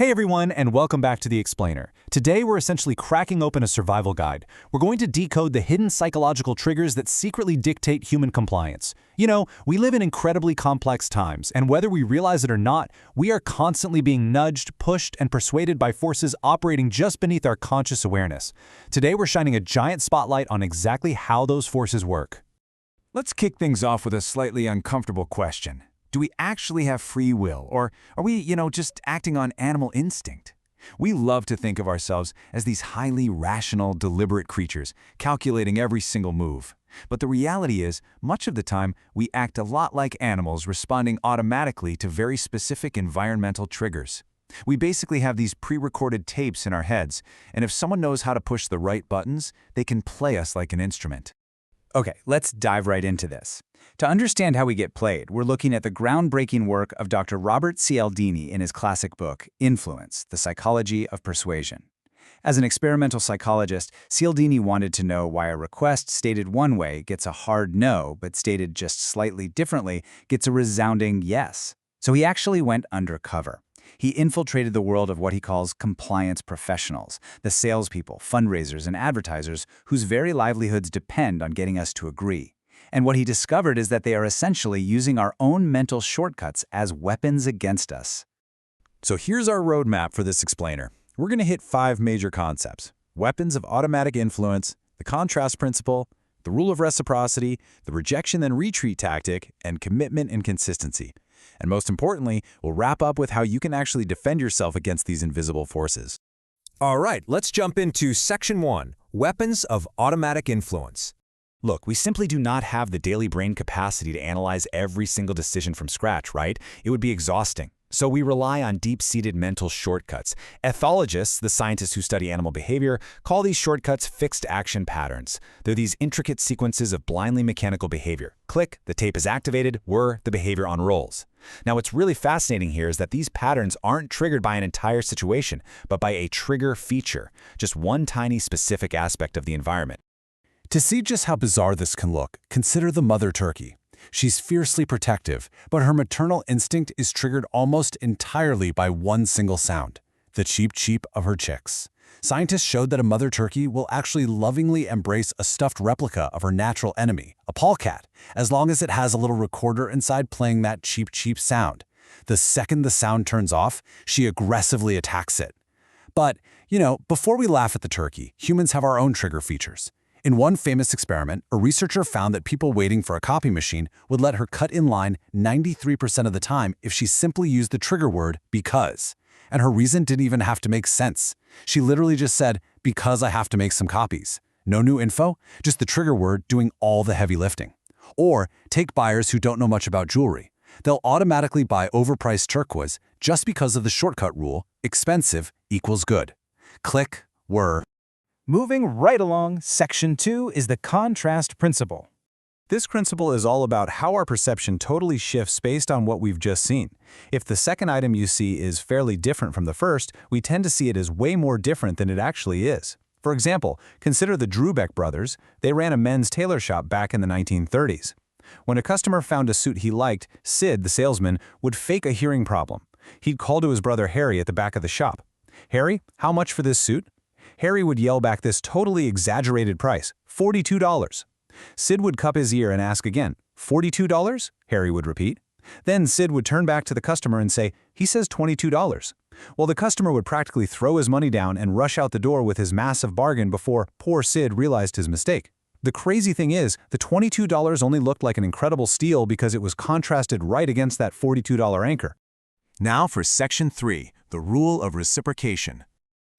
Hey everyone, and welcome back to The Explainer. Today we're essentially cracking open a survival guide. We're going to decode the hidden psychological triggers that secretly dictate human compliance. You know, we live in incredibly complex times, and whether we realize it or not, we are constantly being nudged, pushed, and persuaded by forces operating just beneath our conscious awareness. Today we're shining a giant spotlight on exactly how those forces work. Let's kick things off with a slightly uncomfortable question. Do we actually have free will, or are we, just acting on animal instinct? We love to think of ourselves as these highly rational, deliberate creatures, calculating every single move. But the reality is, much of the time, we act a lot like animals, responding automatically to very specific environmental triggers. We basically have these pre-recorded tapes in our heads, and if someone knows how to push the right buttons, they can play us like an instrument. Okay, let's dive right into this. To understand how we get played, we're looking at the groundbreaking work of Dr. Robert Cialdini in his classic book, Influence, The Psychology of Persuasion. As an experimental psychologist, Cialdini wanted to know why a request stated one way gets a hard no, but stated just slightly differently gets a resounding yes. So he actually went undercover. He infiltrated the world of what he calls compliance professionals, the salespeople, fundraisers, and advertisers whose very livelihoods depend on getting us to agree. And what he discovered is that they are essentially using our own mental shortcuts as weapons against us. So here's our roadmap for this explainer. We're going to hit 5 major concepts: weapons of automatic influence, the contrast principle, the rule of reciprocity, the rejection and retreat tactic, and commitment and consistency. And most importantly, we'll wrap up with how you can actually defend yourself against these invisible forces. All right, let's jump into Section 1, Weapons of Automatic Influence. Look, we simply do not have the daily brain capacity to analyze every single decision from scratch, right? It would be exhausting. So we rely on deep-seated mental shortcuts. Ethologists, the scientists who study animal behavior, call these shortcuts fixed action patterns. They're these intricate sequences of blindly mechanical behavior. Click, the tape is activated, whir, the behavior unrolls. Now, what's really fascinating here is that these patterns aren't triggered by an entire situation, but by a trigger feature, just one tiny specific aspect of the environment. To see just how bizarre this can look, consider the mother turkey. She's fiercely protective, but her maternal instinct is triggered almost entirely by one single sound, the cheep cheep of her chicks. Scientists showed that a mother turkey will actually lovingly embrace a stuffed replica of her natural enemy, a polecat, as long as it has a little recorder inside playing that cheep cheep sound. The second the sound turns off, she aggressively attacks it. But, before we laugh at the turkey, humans have our own trigger features. In one famous experiment, a researcher found that people waiting for a copy machine would let her cut in line 93% of the time if she simply used the trigger word because. And her reason didn't even have to make sense. She literally just said, because I have to make some copies. No new info, just the trigger word doing all the heavy lifting. Or take buyers who don't know much about jewelry. They'll automatically buy overpriced turquoise just because of the shortcut rule, expensive equals good. Click, whir. Moving right along, Section 2 is the contrast principle. This principle is all about how our perception totally shifts based on what we've just seen. If the second item you see is fairly different from the first, we tend to see it as way more different than it actually is. For example, consider the Drubeck brothers. They ran a men's tailor shop back in the 1930s. When a customer found a suit he liked, Sid, the salesman, would fake a hearing problem. He'd call to his brother Harry at the back of the shop. "Harry, how much for this suit?" Harry would yell back this totally exaggerated price, $42. Sid would cup his ear and ask again, $42? Harry would repeat. Then Sid would turn back to the customer and say, "He says $22. Well, the customer would practically throw his money down and rush out the door with his massive bargain before poor Sid realized his mistake. The crazy thing is, the $22 only looked like an incredible steal because it was contrasted right against that $42 anchor. Now for Section 3, the rule of reciprocation.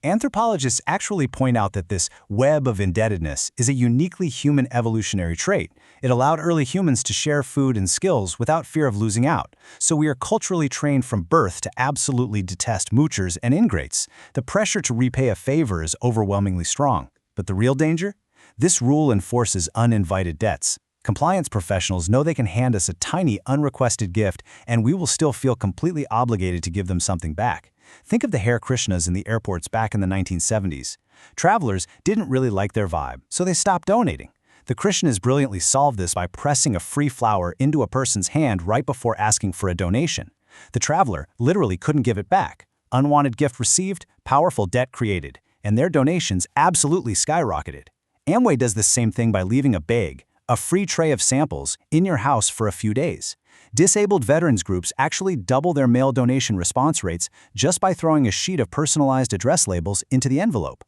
Anthropologists actually point out that this web of indebtedness is a uniquely human evolutionary trait. It allowed early humans to share food and skills without fear of losing out. So we are culturally trained from birth to absolutely detest moochers and ingrates. The pressure to repay a favor is overwhelmingly strong. But the real danger? This rule enforces uninvited debts. Compliance professionals know they can hand us a tiny, unrequested gift, and we will still feel completely obligated to give them something back. Think of the Hare Krishnas in the airports back in the 1970s. Travelers didn't really like their vibe, so they stopped donating. The Krishnas brilliantly solved this by pressing a free flower into a person's hand right before asking for a donation. The traveler literally couldn't give it back. unwanted gift received, powerful debt created, and their donations absolutely skyrocketed. Amway does the same thing by leaving a bag, a free tray of samples, in your house for a few days. Disabled veterans groups actually double their mail donation response rates just by throwing a sheet of personalized address labels into the envelope.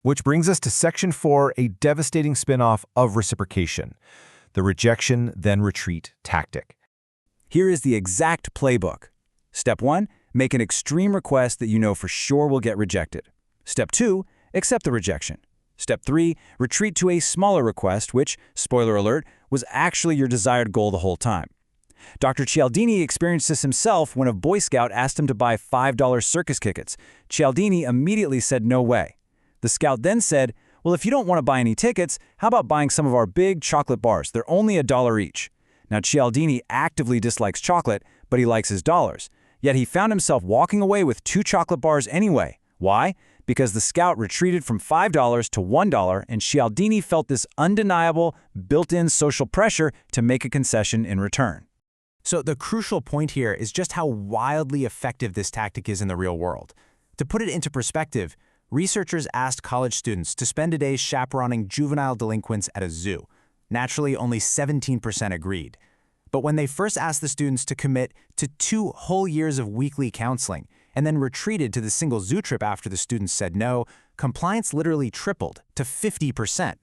Which brings us to Section 4, a devastating spin-off of reciprocation, the rejection then retreat tactic. Here is the exact playbook. Step 1, make an extreme request that you know for sure will get rejected. Step 2, accept the rejection. Step 3, retreat to a smaller request which, spoiler alert, was actually your desired goal the whole time. Dr. Cialdini experienced this himself when a Boy Scout asked him to buy $5 circus tickets. Cialdini immediately said no way. The scout then said, well, if you don't want to buy any tickets, how about buying some of our big chocolate bars? They're only $1 each. Now, Cialdini actively dislikes chocolate, but he likes his dollars. Yet he found himself walking away with 2 chocolate bars anyway. Why? Because the scout retreated from $5 to $1, and Cialdini felt this undeniable, built-in social pressure to make a concession in return. So the crucial point here is just how wildly effective this tactic is in the real world. To put it into perspective, researchers asked college students to spend a day chaperoning juvenile delinquents at a zoo. Naturally, only 17% agreed. But when they first asked the students to commit to 2 whole years of weekly counseling and then retreated to the single zoo trip after the students said no, compliance literally tripled to 50%.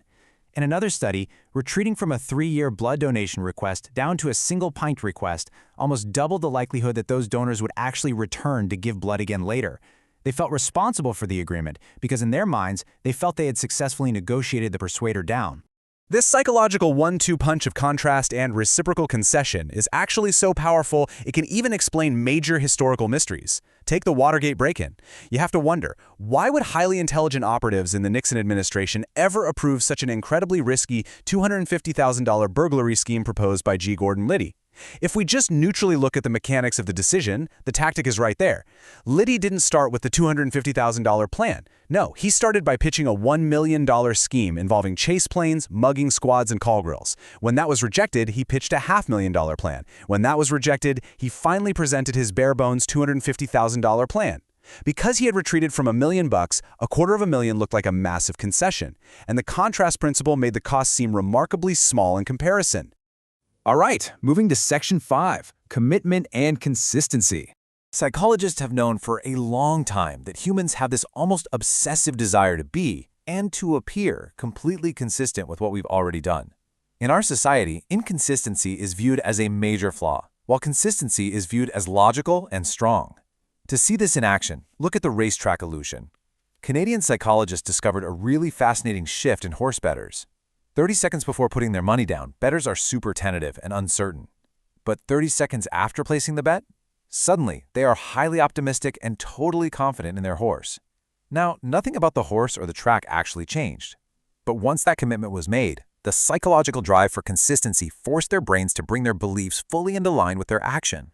In another study, retreating from a 3-year blood donation request down to a single pint request almost doubled the likelihood that those donors would actually return to give blood again later. They felt responsible for the agreement because in their minds, they felt they had successfully negotiated the persuader down. This psychological 1-2 punch of contrast and reciprocal concession is actually so powerful it can even explain major historical mysteries. Take the Watergate break-in. You have to wonder, why would highly intelligent operatives in the Nixon administration ever approve such an incredibly risky $250,000 burglary scheme proposed by G. Gordon Liddy? If we just neutrally look at the mechanics of the decision, the tactic is right there. Liddy didn't start with the $250,000 plan. No, he started by pitching a $1 million scheme involving chase planes, mugging squads, and call grills. When that was rejected, he pitched a $500,000 plan. When that was rejected, he finally presented his bare-bones $250,000 plan. Because he had retreated from $1 million, $250,000 looked like a massive concession, and the contrast principle made the cost seem remarkably small in comparison. All right, moving to Section 5, commitment and consistency. Psychologists have known for a long time that humans have this almost obsessive desire to be, and to appear, completely consistent with what we've already done. In our society, inconsistency is viewed as a major flaw, while consistency is viewed as logical and strong. To see this in action, look at the racetrack illusion. Canadian psychologists discovered a really fascinating shift in horse bettors. 30 seconds before putting their money down, bettors are super tentative and uncertain. But 30 seconds after placing the bet, suddenly they are highly optimistic and totally confident in their horse. Now, nothing about the horse or the track actually changed. But once that commitment was made, the psychological drive for consistency forced their brains to bring their beliefs fully into line with their action.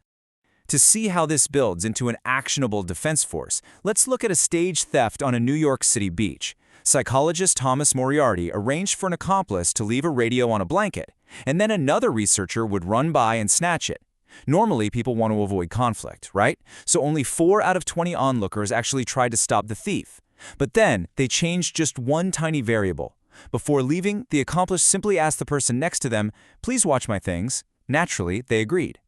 To see how this builds into an actionable defense force, let's look at a staged theft on a New York City beach. Psychologist Thomas Moriarty arranged for an accomplice to leave a radio on a blanket, and then another researcher would run by and snatch it. Normally, people want to avoid conflict, right? So only 4 out of 20 onlookers actually tried to stop the thief. But then, they changed just one tiny variable. Before leaving, the accomplice simply asked the person next to them, "Please watch my things." Naturally, they agreed.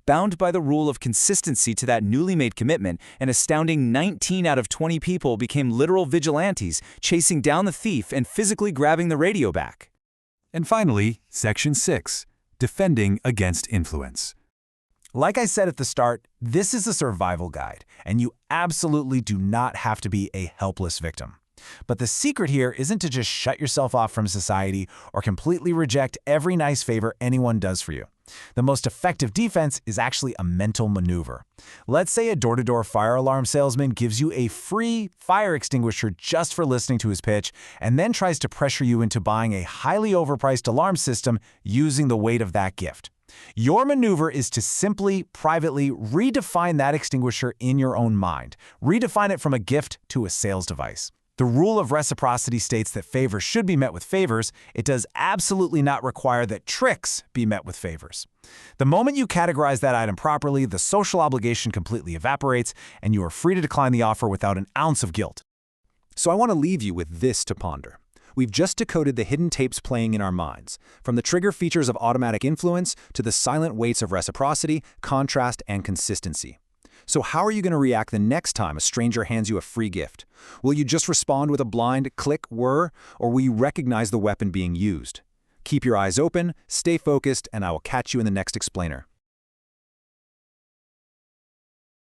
Bound by the rule of consistency to that newly made commitment, an astounding 19 out of 20 people became literal vigilantes, chasing down the thief and physically grabbing the radio back. And finally, Section 6, defending against influence. Like I said at the start, this is a survival guide, and you absolutely do not have to be a helpless victim. But the secret here isn't to just shut yourself off from society or completely reject every nice favor anyone does for you. The most effective defense is actually a mental maneuver. Let's say a door-to-door fire alarm salesman gives you a free fire extinguisher just for listening to his pitch, and then tries to pressure you into buying a highly overpriced alarm system using the weight of that gift. Your maneuver is to simply, privately redefine that extinguisher in your own mind. Redefine it from a gift to a sales device. The rule of reciprocity states that favors should be met with favors. It does absolutely not require that tricks be met with favors. The moment you categorize that item properly, the social obligation completely evaporates, and you are free to decline the offer without an ounce of guilt. So I want to leave you with this to ponder. We've just decoded the hidden tapes playing in our minds, from the trigger features of automatic influence to the silent weights of reciprocity, contrast, and consistency. So how are you going to react the next time a stranger hands you a free gift? Will you just respond with a blind click, whir, or will you recognize the weapon being used? Keep your eyes open, stay focused, and I will catch you in the next explainer.